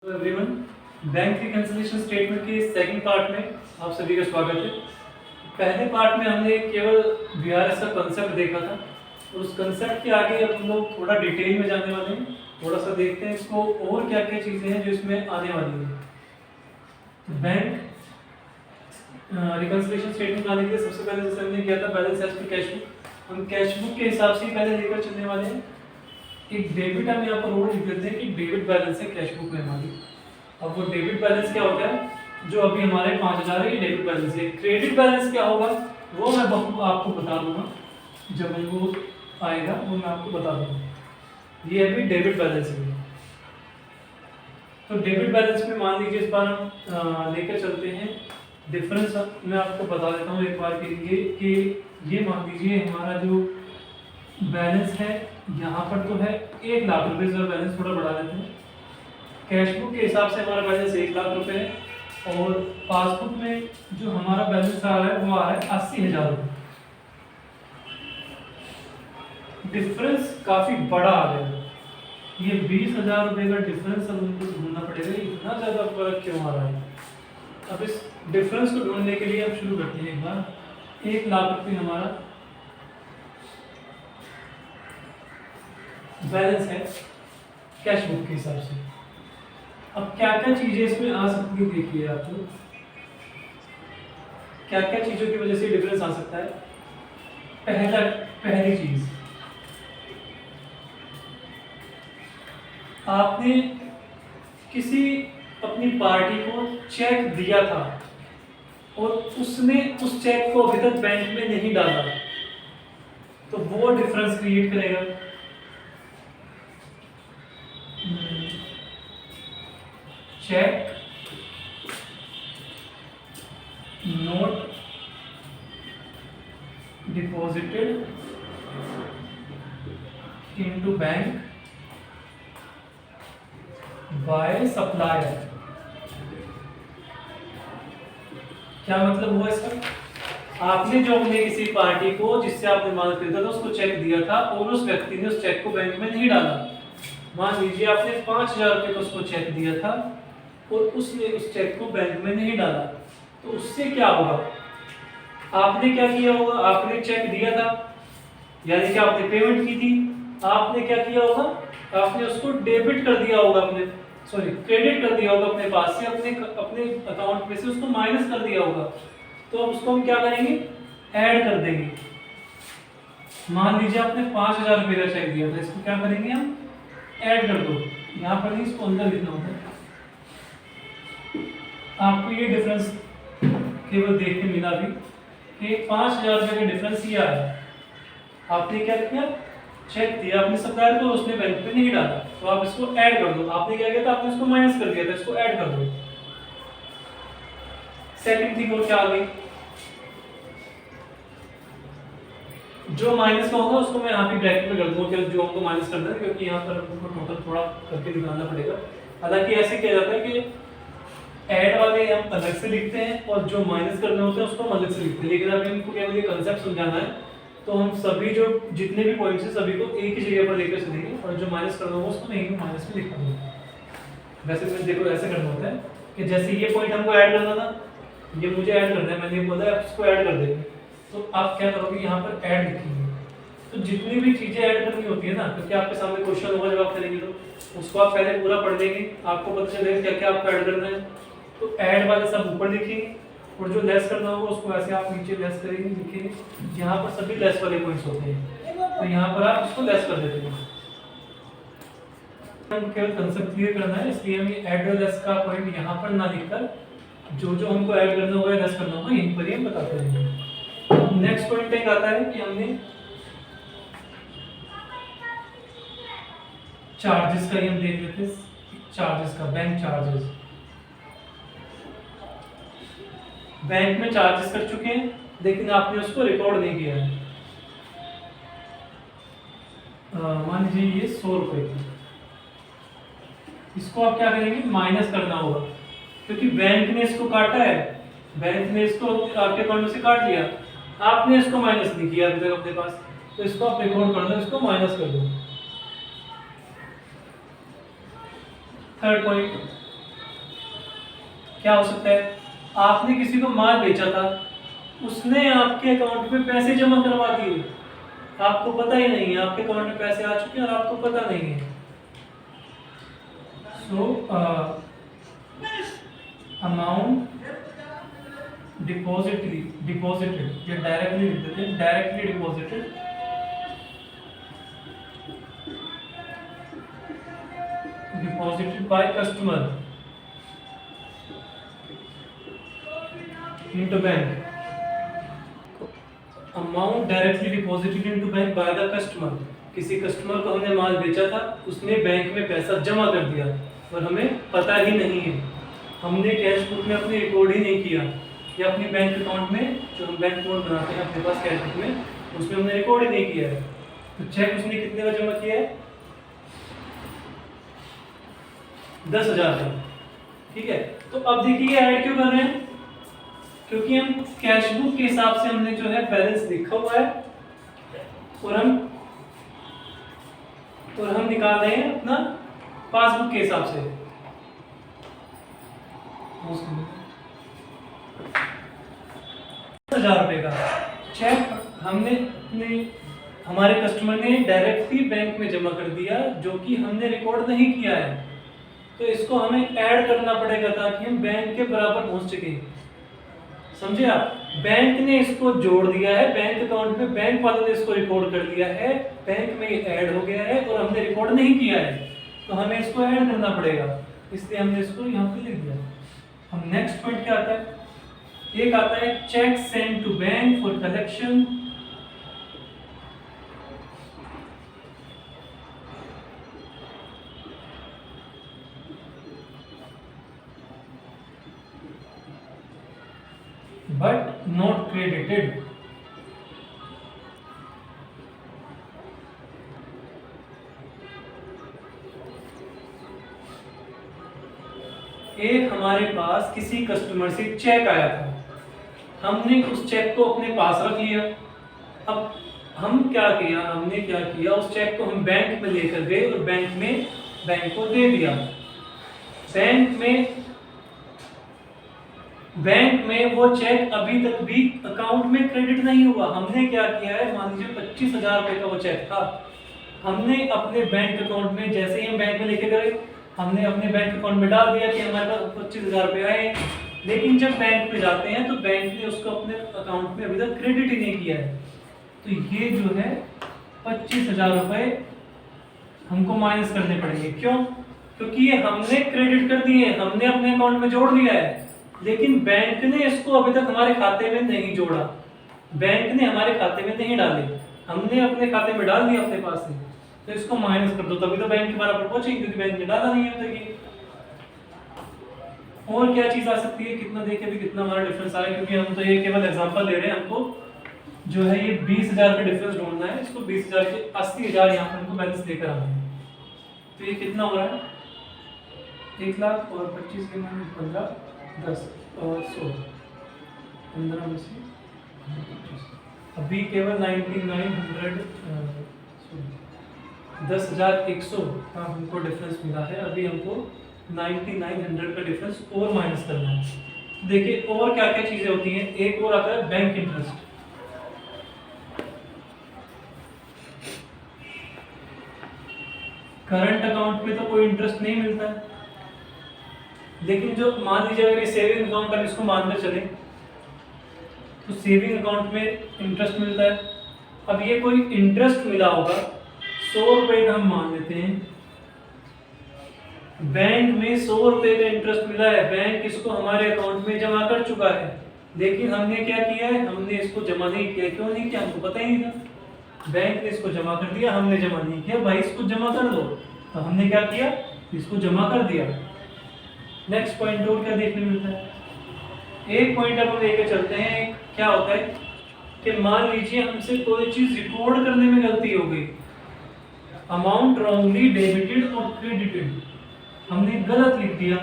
Everyone, bank reconciliation statement के second part में आप सभी का स्वागत है। पहले पार्ट में हमने केवल वीआरएस का कंसेप्ट देखा था और उस कंसेप्ट के आगे अब हम लोग थोड़ा डिटेल में जाने वाले हैं। थोड़ा सा देखते हैं इसको और क्या क्या चीज़ें हैं जो इसमें आने वाली हैं। तो बैंक रिकंसिलिएशन स्टेटमेंट लाने के लिए सबसे पहले जैसे हमने किया था बैलेंस एज पर कैश बुक, हम कैश बुक के हिसाब से पहले लेकर चलने वाले हैं। एक डेबिट हम यहाँ पर और लिख देते हैं कि डेबिट बैलेंस है कैश बुक में हमारी। अब वो डेबिट बैलेंस क्या होता है, जो अभी हमारे 5000 है, ये डेबिट बैलेंस है। क्रेडिट बैलेंस क्या होगा वो मैं आपको बता दूंगा, जब वो आएगा वो मैं आपको बता दूंगा। ये अभी डेबिट बैलेंस है। तो डेबिट बैलेंस में मान लीजिए इस बार हम लेकर चलते हैं डिफरेंस। मैं आपको बता देता हूँ एक बार के लिए कि ये मान लीजिए हमारा जो बैलेंस है यहाँ पर तो है 1 लाख रुपए। इस बार बैलेंस थोड़ा बढ़ा देते हैं। कैश बुक के हिसाब से हमारा बैलेंस 1 लाख रुपए है और पासबुक में जो हमारा बैलेंस आ रहा है वो आ रहा है 80,000 रुपये। डिफरेंस काफ़ी बड़ा आ गया। ये 20,000 रुपये का डिफरेंस अब उनको ढूंढना पड़ेगा, इतना ज़्यादा फर्क क्यों आ रहा है। अब इस डिफरेंस को ढूंढने के लिए हम शुरू करते हैं। एक बार 1 लाख रुपये हमारा बैलेंस है कैश बुक के हिसाब से। अब क्या क्या चीजें इसमें आ सकती है, देखिए आप लोग क्या क्या चीजों की वजह से डिफरेंस आ सकता है। पहली चीज, आपने किसी अपनी पार्टी को चेक दिया था और उसने उस चेक को अभी तक बैंक में नहीं डाला, तो वो डिफरेंस क्रिएट करेगा। Cheque note deposited into bank by supplier. क्या मतलब हुआ इसका? आपने जो अपने किसी पार्टी को जिससे आपने माल खरीदा था उसको चेक दिया था और उस व्यक्ति ने उस चेक को बैंक में नहीं डाला। मान लीजिए आपने 5,000 रुपये का उसको चेक दिया था और उसने उस चेक को बैंक में नहीं डाला, तो उससे क्या होगा? आपने क्या किया होगा, आपने चेक दिया था यानी कि आपने पेमेंट की थी, आपने क्या किया होगा, आपने उसको डेबिट कर दिया होगा, क्रेडिट कर दिया होगा अपने पास से, अपने अकाउंट में से उसको माइनस कर दिया होगा। तो अब उसको हम क्या करेंगे, ऐड कर देंगे। मान लीजिए आपने 5,000 रुपये का चेक दिया था, इसको क्या करेंगे हम, ऐड कर दो। यहाँ पर नहीं, इसको अंदर लिखना होता है। आपको ये डिफरेंस केवल देखने मिला भी कि 5,000 रुपये का डिफरेंस ये आया। आपने क्या किया, चेक दिया अपने सप्लायर को, उसने बैंक पे नहीं डाला, तो आप इसको ऐड कर दो। आपने क्या किया था, आपने इसको माइनस कर दिया था, इसको ऐड कर दो। सेकंड थिंग और क्या आ गई, जो माइनस का होगा उसको मैं यहाँ पे ब्रैकेट में कर दूंगा कि जो हमको माइनस करना है, क्योंकि यहाँ पर हमको टोटल थोड़ा करके दिखाना पड़ेगा। हालांकि ऐसे किया जाता है कि ऐड वाले हम अलग से लिखते हैं और जो माइनस करने होते हैं उसको हम अलग से लिखते हैं, लेकिन अभी हमको केवल ये कंसेप्ट समझाना है, तो हम सभी जो जितने भी पॉइंट्स हैं सभी को एक ही जगह पर लेकर चलेंगे और जो माइनस करना होगा उसको नहीं माइनस में लिखा दूंगा। वैसे मैं देखो ऐसे करना होता है कि जैसे ये पॉइंट हमको ऐड करना था, ये मुझे ऐड करना है, मैंने बोला आप इसको ऐड कर देंगे, तो आप क्या करोगे, यहाँ पर ऐड लिखेंगे। तो जितनी भी चीज़ें ऐड करनी होती है ना, क्योंकि आपके सामने क्वेश्चन होगा जब आप करेंगे तो उसको आप पहले पूरा पढ़ लेंगे, आपको पता चलेगा क्या क्या आपको ऐड करना है। तो ऐड वाले सब ऊपर लिखेंगे और जो लेस करना होगा उसको ऐसे आप नीचे लेस करेंगे, लिखेंगे। यहाँ पर सभी लेस वाले पॉइंट्स होते हैं, तो यहाँ पर आप उसको लेस कर देते हैं। केवल कंसेप्ट क्लियर करना है, इसलिए हम ये ऐड और लेस का पॉइंट यहाँ पर ना लिखकर जो जो हमको ऐड करना होगा लेस करना होगा यहीं पर ही हम बताते रहेंगे। नेक्स्ट पॉइंट एक आता है कि हमने चार्जेस का ही हम देख लेते हैं। चार्जेस का, बैंक चार्जेस, बैंक में चार्जेस कर चुके हैं लेकिन आपने उसको रिकॉर्ड नहीं किया है। मान लीजिए ये 100 रुपये की, इसको आप क्या करेंगे, माइनस करना होगा, क्योंकि बैंक ने इसको काटा है, बैंक ने इसको आपके अकाउंट में से काट लिया, आपने इसको माइनस नहीं किया अभी तक अपने पास, तो इसको आप रिकॉर्ड कर दो, इसको माइनस कर दो। थर्ड पॉइंट, क्या हो सकता है? आपने किसी को माल बेचा था, उसने आपके अकाउंट में पैसे जमा करवा दिए, आपको पता ही नहीं है, आपके अकाउंट में पैसे आ चुके हैं और आपको पता नहीं है। सो अमाउंट डिपॉजिटेड, ये डायरेक्टली लिख देते हैं, directly deposited by customer into bank. Amount directly deposited into bank by the customer, किसी कस्टमर को हमने माल बेचा था, उसने बैंक में पैसा जमा कर दिया और हमें पता ही नहीं है, हमने कैश बुक में अपनी रिकॉर्ड ही नहीं किया, या अपनी बैंक अकाउंट में जो हम बैंक अकाउंट बनाते हैं अपने पास कैश बुक में, उसमें हमने रिकॉर्ड ही नहीं किया है। तो चेक उसने कितने का जमा किया है? 10,000 का। ठीक है, तो अब देखिए ऐड क्यों कर रहे हैं? क्योंकि हम कैश बुक के हिसाब से हमने जो है बैलेंस लिखा हुआ है और हम निकाल रहे हैं अपना पासबुक के हिसाब से। 10,000 रुपए का चेक हमने हमारे कस्टमर ने डायरेक्टली बैंक में जमा कर दिया, जो कि हमने रिकॉर्ड नहीं किया है, तो इसको हमें ऐड करना पड़ेगा ताकि हम बैंक के बराबर पहुंच सके। समझे आप? बैंक ने इसको जोड़ दिया है बैंक अकाउंट में, बैंक वालों ने इसको रिकॉर्ड कर दिया है, बैंक में ये ऐड हो गया है और हमने रिकॉर्ड नहीं किया है, तो हमें इसको ऐड करना पड़ेगा, इसलिए हमने इसको यहाँ पे लिख दिया। हम नेक्स्ट पॉइंट क्या आता है? एक आता है cheque send to bank for collection. But not credited. एक हमारे पास किसी कस्टमर से चेक आया था, हमने उस चेक को अपने पास रख लिया। अब हमने क्या किया, उस चेक को हम बैंक में लेकर गए और बैंक को दे दिया। बैंक में वो चेक अभी तक भी अकाउंट में क्रेडिट नहीं हुआ। हमने क्या किया है, मान लीजिए 25,000 रुपए का वो चेक था, हमने अपने बैंक अकाउंट में, जैसे ही हम बैंक में लेके गए, हमने अपने बैंक अकाउंट में डाल दिया कि हमारे पास 25,000 रुपए आए। लेकिन जब बैंक पे जाते हैं तो बैंक ने उसको अपने अकाउंट में अभी तक क्रेडिट ही नहीं किया है, तो ये जो है 25,000 रुपए हमको माइनस करने पड़ेंगे। क्यों? क्योंकि ये हमने क्रेडिट कर दिए, हमने अपने अकाउंट में जोड़ दिया है, लेकिन बैंक ने इसको अभी तक हमारे खाते में नहीं जोड़ा, बैंक ने हमारे खाते में नहीं डाले, हमने अपने खाते में डाल दिया अपने पास से, तो इसको माइनस कर दो, तभी तो बैंक के बराबर पहुंचेगी, क्योंकि बैंक ने डाला नहीं है अभी तक। और क्या चीज आ सकती है? कितना देखे भी कितना हमारा डिफरेंस आया, क्योंकि हम तो ये केवल एग्जांपल ले रहे हैं, हमको जो है ये 20,000 का डिफरेंस ढूंढना है, इसको 20,000 के 80,000 यहाँ पर हमको बैलेंस लेकर आना है। तो ये कितना हो रहा है? 1 लाख और 25 के 15, 10 और 100, 15 में से 25, अभी केवल 10,100 का हमको डिफरेंस मिला है। अभी हमको 9900 का डिफरेंस और माइनस करना है। देखिए और क्या क्या चीजें होती हैं, एक और आता है बैंक इंटरेस्ट। करंट अकाउंट पे तो कोई इंटरेस्ट नहीं मिलता है, लेकिन जो मान लीजिए अगर ये सेविंग अकाउंट हम इसको मानकर चले तो सेविंग अकाउंट में इंटरेस्ट मिलता है। अब ये कोई इंटरेस्ट मिला होगा 100 रुपए का, हम मान लेते हैं बैंक में 100 रुपए का इंटरेस्ट मिला है, बैंक इसको हमारे अकाउंट में जमा कर चुका है, लेकिन हमने क्या किया है, हमने इसको जमा नहीं किया। क्यों नहीं किया? हमको पता ही नहीं था, बैंक ने इसको जमा कर दिया, हमने जमा नहीं किया, भाई इसको जमा कर दो, तो हमने क्या किया, इसको जमा कर दिया। नेक्स्ट पॉइंट और क्या देखने मिलता है? एक पॉइंट अब हम लेके चलते हैं, क्या होता है कि मान लीजिए हमसे कोई चीज रिकॉर्ड करने में गलती हो गई, अमाउंट रॉन्गली डेबिटेड और क्रेडिटेड, हमने गलत लिख दिया।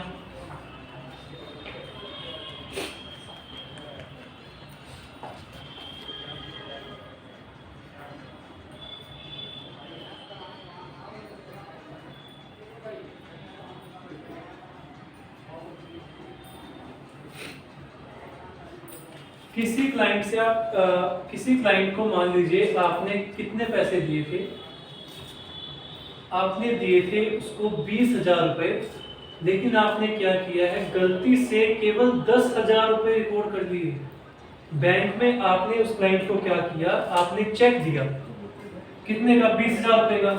किसी क्लाइंट से आप किसी क्लाइंट को मान लीजिए आपने कितने पैसे दिए थे, आपने दिए थे उसको 20,000 रुपए, लेकिन आपने क्या किया है, गलती से केवल 10,000 रुपए रिकॉर्ड कर दिए। बैंक में आपने उस क्लाइंट को क्या किया, आपने चेक दिया कितने का, 20,000 रुपए का,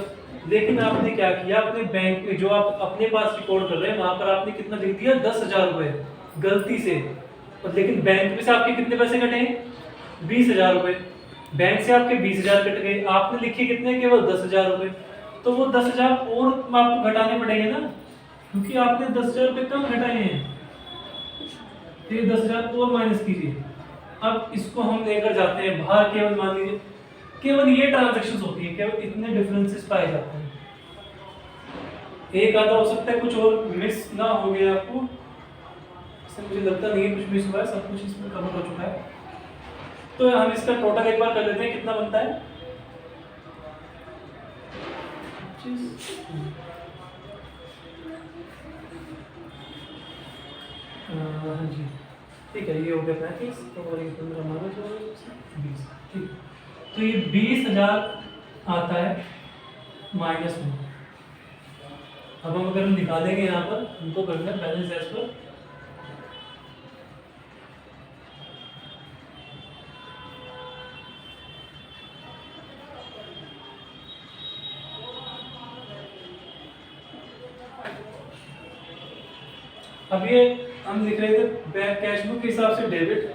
लेकिन आपने क्या किया, अपने बैंक में जो आप अपने पास रिकॉर्ड कर रहे हैं वहां पर आपने कितना लिख दिया, 10,000 रुपए गलती से। और लेकिन बैंक में से आपके कितने पैसे कटे, 20,000 रुपए। बैंक से आपके 20,000 कट गए, आपने लिखे कितने, केवल 10,000 रुपए। तो वो 10,000 और आपको घटाने पड़ेंगे ना, क्योंकि आपने 10,000 रुपए कम घटाए हैं, तो ये 10,000 और माइनस कीजिए। अब इसको हम लेकर जाते हैं बाहर, केवल मान लीजिए केवल ये ट्रांजैक्शंस होती है, केवल इतने डिफरेंसेस पाए जाते हैं। एक आधा हो सकता है, कुछ और मिस ना हो गया आपको, इससे मुझे लगता नहीं है कुछ मिस हुआ है, सब कुछ इसमें कवर हो चुका है। तो हम इसका टोटल एक बार कर लेते हैं, कितना बनता है, 25, हाँ जी ठीक है, ये हो गया 35 और ये 15 माइनस 20, ठीक। तो ये 20,000 आता है माइनस में। अब हम अगर हम निकालेंगे यहाँ पर, हमको करना है बैलेंस एज पर, अब ये हम लिख रहे थे बैंक कैश बुक के हिसाब से डेबिट,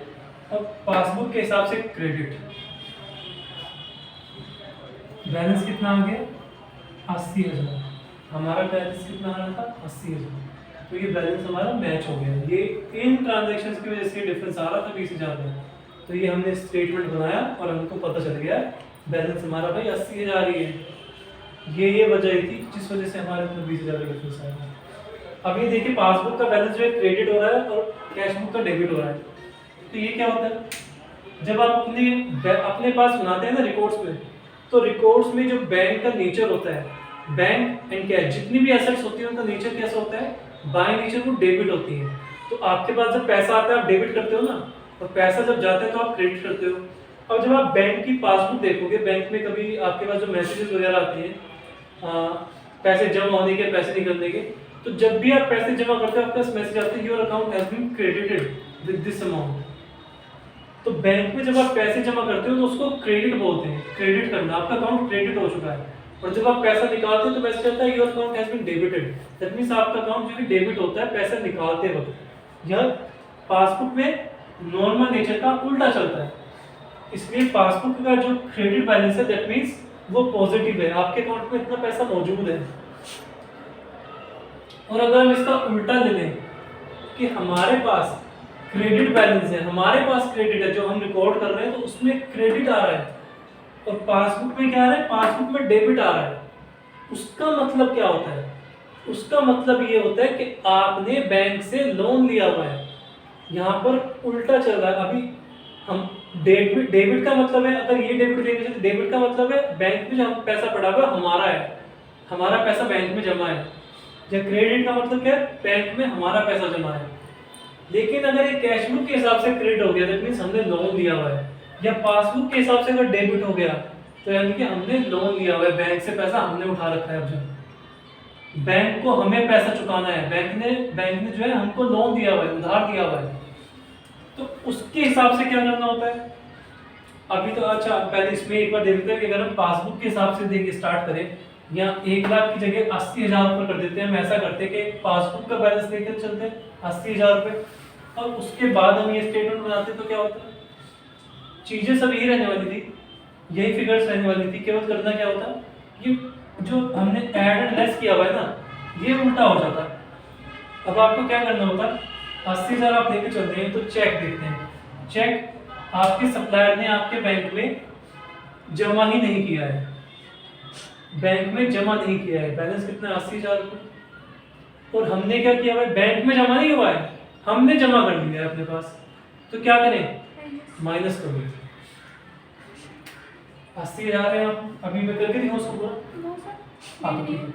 और पासबुक के हिसाब से क्रेडिट। बैलेंस कितना आ गया, 80,000। हमारा बैलेंस कितना आ रहा था, 80,000। तो ये बैलेंस हमारा मैच हो गया। ये इन ट्रांजैक्शंस की वजह से डिफरेंस आ रहा था 20,000 में। तो ये हमने स्टेटमेंट बनाया और हमको पता चल गया बैलेंस हमारा भाई 80,000 ही है। ये वजह थी जिस वजह से हमारे अंदर 20,000 का डिफरेंस आया। अब ये देखिए पासबुक का बैलेंस जो है क्रेडिट हो रहा है और कैश बुक का डेबिट हो रहा है। तो ये क्या होता है, जब आप अपने पास बनाते हैं ना रिकॉर्ड्स में, तो रिकॉर्ड्स में जो बैंक का नेचर होता है, बैंक एंड कैश जितनी भी एसेट्स होती है उनका नेचर कैसा होता है, बाय नेचर वो डेबिट होती है। तो आपके पास जब पैसा आता है आप डेबिट करते हो ना, और पैसा जब जाता है तो आप क्रेडिट करते हो। और जब आप बैंक की पासबुक देखोगे, बैंक में कभी आपके पास जो मैसेजेस वगैरह आते हैं पैसे जमा होने के, पैसे निकलने के, तो जब भी आप पैसे जमा करते हो आपके पास मैसेज आता है your account has been credited with this amount. तो बैंक में जब आप पैसे जमा करते हो तो उसको क्रेडिट बोलते हैं, क्रेडिट करना, आपका अकाउंट क्रेडिट हो चुका है। और जब आप पैसा निकालते हो तो मैसेज आता है your account has been debited, that means आपका अकाउंट जो है डेबिट होता है पैसा निकालते वक्त। यह पासबुक में नॉर्मल नेचर का उल्टा चलता है, इसलिए पासबुक का जो क्रेडिट बैलेंस है दैट मींस वो पॉजिटिव है, आपके अकाउंट में इतना पैसा मौजूद है। और अगर हम इसका उल्टा ले लें कि हमारे पास क्रेडिट बैलेंस है, हमारे पास क्रेडिट है, जो हम रिकॉर्ड कर रहे हैं तो उसमें क्रेडिट आ रहा है, और पासबुक में क्या आ रहा है, पासबुक में डेबिट आ रहा है। उसका मतलब क्या होता है, उसका मतलब ये होता है कि आपने बैंक से लोन लिया हुआ है। यहाँ पर उल्टा चल रहा है। अभी हम डेबिट का मतलब है, अगर ये डेबिट लेंगे तो डेबिट का मतलब है बैंक में जो पैसा पड़ा हुआ हमारा है, हमारा पैसा बैंक में जमा है। या क्रेडिट का मतलब क्या है, बैंक में हमारा पैसा जमा है। लेकिन अगर ये कैश बुक के हिसाब से क्रेडिट हो गया दैट मींस हमने लोन लिया हुआ है, या पासबुक के हिसाब से अगर डेबिट हो गया तो यानी कि हमने लोन लिया हुआ है, बैंक से पैसा हमने उठा रखा है। अब जब बैंक को हमें पैसा चुकाना है, बैंक ने जो है हमको लोन दिया हुआ है, उधार दिया हुआ है, तो उसके हिसाब से क्या करना होता है। अभी तो अच्छा पहले इसमें एक बार देखते हैं कि अगर हम पासबुक के हिसाब से देखिए स्टार्ट करें, या 1 लाख की जगह 80,000 रुपये कर देते हैं। हम ऐसा करते हैं कि पासबुक का बैलेंस लेकर चलते हैं 80,000 रुपये, और उसके बाद हम ये स्टेटमेंट बनाते तो क्या होता है, चीजें सब यही रहने वाली थी, यही फिगर्स रहने वाली थी। केवल करना क्या होता, ये जो हमने ऐड एंड लेस किया हुआ है ना, ये उल्टा हो जाता। अब आपको क्या करना होता, 80,000 आप लेके चल रहे हैं तो चेक देखते हैं, चेक आपके सप्लायर ने आपके बैंक में जमा ही नहीं किया है, बैंक में जमा नहीं किया है। बैलेंस कितना है, 80,000 रुपये। और हमने क्या किया हुआ है, बैंक में जमा नहीं हुआ है, हमने जमा कर लिया है अपने पास। तो क्या करें, माइनस कर दें। 80,000 है, अभी मैं करके दिखाऊं उसको पूरा। हाँ तो ठीक है,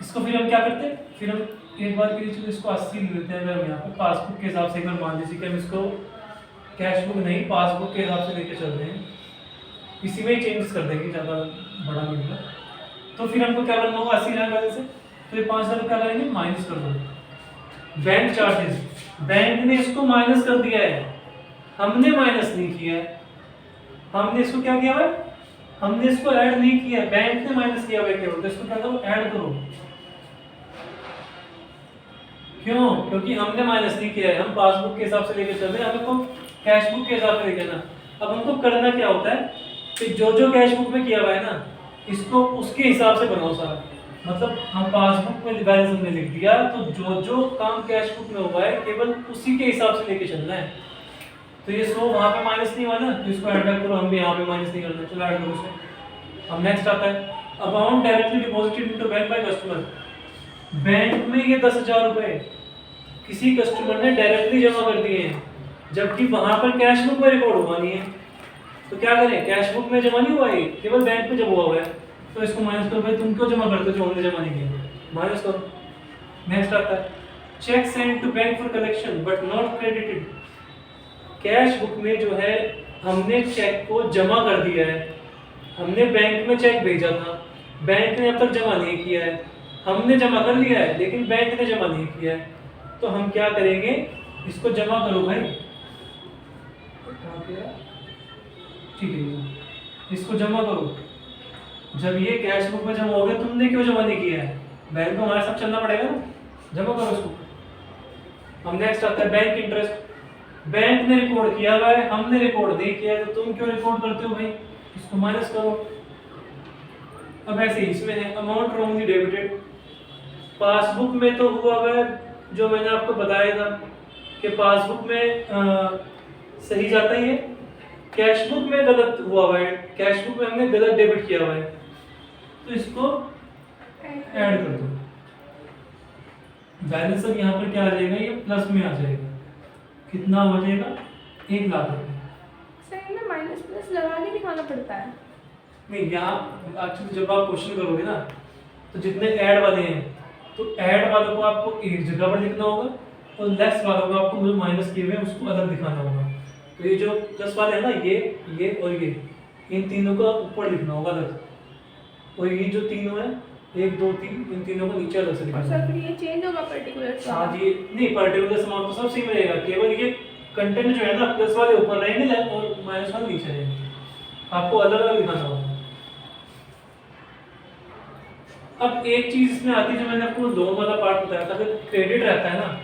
इसको फिर हम क्या करते हैं, फिर हम एक बार के लिए चलो इसको 80 ले लेते हैं। अगर हम यहाँ पे पासबुक के हिसाब से एक बार मान लीजिए कि हम इसको कैश बुक नहीं, पासबुक के हिसाब से लेके चल रहे हैं, इसी में ही चेंजेस कर देंगे, ज़्यादा बड़ा नहीं होगा। तो फिर हमको क्या करना होगा 80,000 बैलेंस से, तो ये 5,000 क्या करेंगे, माइनस कर दो। बैंक चार्जेस, बैंक ने इसको माइनस कर दिया है, हमने माइनस नहीं किया है, हमने इसको क्या किया है, हमने इसको ऐड नहीं किया है, बैंक ने माइनस किया हुआ है केवल, तो इसको क्या करो, ऐड करो। क्यों? क्योंकि हमने माइनस नहीं किया है, हम पासबुक के हिसाब से लेके चल रहे हैं, हमको कैश बुक के हिसाब से लेके ना। अब हमको करना क्या होता है कि जो जो कैश बुक में किया हुआ है ना, इसको उसके हिसाब से बनाओ सारा। मतलब हम पासबुक में बैलेंस हमने लिख दिया, तो जो जो काम कैश बुक में हुआ है केवल उसी के हिसाब से लेके चलना है। तो ये 100 वहाँ पे माइनस नहीं हुआ ना, तो इसको ऐड बैक करो, हम भी यहाँ पे माइनस नहीं करना, चलो ऐड करो इसको। अब नेक्स्ट आता है amount directly deposited into bank by customer. Bank में ये 10,000 रुपए किसी कस्टमर ने डायरेक्टली जमा कर दिए हैं, जबकि वहां पर कैश बुक में रिकॉर्ड हुआ नहीं है। तो क्या करें, कैश बुक में जमा नहीं हुआ है, केवल बैंक में जमा हुआ है, तो इसको माइनस करो। भाई तुम क्यों जमा करते हो जो हमने जमा नहीं किया, माइनस करो। नेक्स्ट आता है cheque send to bank for collection but not credited. Cash book में जो है हमने चेक को जमा कर दिया है, हमने बैंक में चेक भेजा था, बैंक ने अब तक जमा नहीं किया है, हमने जमा कर लिया है लेकिन बैंक ने जमा नहीं किया है। तो हम क्या करेंगे, इसको जमा करो भाई, ठीक है, इसको जमा करो। जब ये कैश बुक में जमा हो गया, तुमने क्यों जमा नहीं किया है, बैंक को हमारे साथ चलना पड़ेगा ना, जमा करो इसको। हम नेक्स्ट आता है बैंक इंटरेस्ट। बैंक ने रिकॉर्ड किया हुआ है, हमने रिकॉर्ड नहीं किया है, तो तुम क्यों रिकॉर्ड करते हो भाई, इसको माइनस करो। अब ऐसे ही इसमें है अमाउंट रॉन्गली डेबिटेड। पासबुक में तो हुआ हुआ है, जो मैंने आपको बताया था कि पासबुक में सही जाता ही है, कैश बुक में गलत हुआ हुआ है, कैश बुक में हमने गलत डेबिट किया हुआ है, तो इसको ऐड कर दो। बैलेंस अब यहाँ पर क्या आ जाएगा, ये प्लस में आ जाएगा, कितना हो जाएगा, 1 लाख रुपए। सही में माइनस प्लस लगा के दिखाना पड़ता है। नहीं, यहाँ एक्चुअली जब आप क्वेश्चन करोगे ना, तो जितने ऐड वाले हैं, तो ऐड वालों को आपको एक जगह पर लिखना होगा, और लेस वालों को आपको जो माइनस किए हुए हैं उसको अलग दिखाना होगा। तो ये जो प्लस वाले हैं ना, ये और ये, इन तीनों को ऊपर लिखना होगा अलग, और ये जो तीनों हैं 1 2 3, इन तीनों को नीचे अलग से लिखना सर होगा। फिर ये चेंज होगा पर्टिकुलर। हाँ जी, नहीं पर्टिकुलर अमाउंट तो सब सेम रहेगा, केवल ये कंटेंट जो है ना, प्लस वाले ऊपर रहेंगे और माइनस वाले नीचे रहेंगे, आपको अलग अलग दिखाना होगा। अब एक चीज इसमें आती है, जो मैंने आपको लोन वाला पार्ट बताया था, अगर क्रेडिट रहता है ना,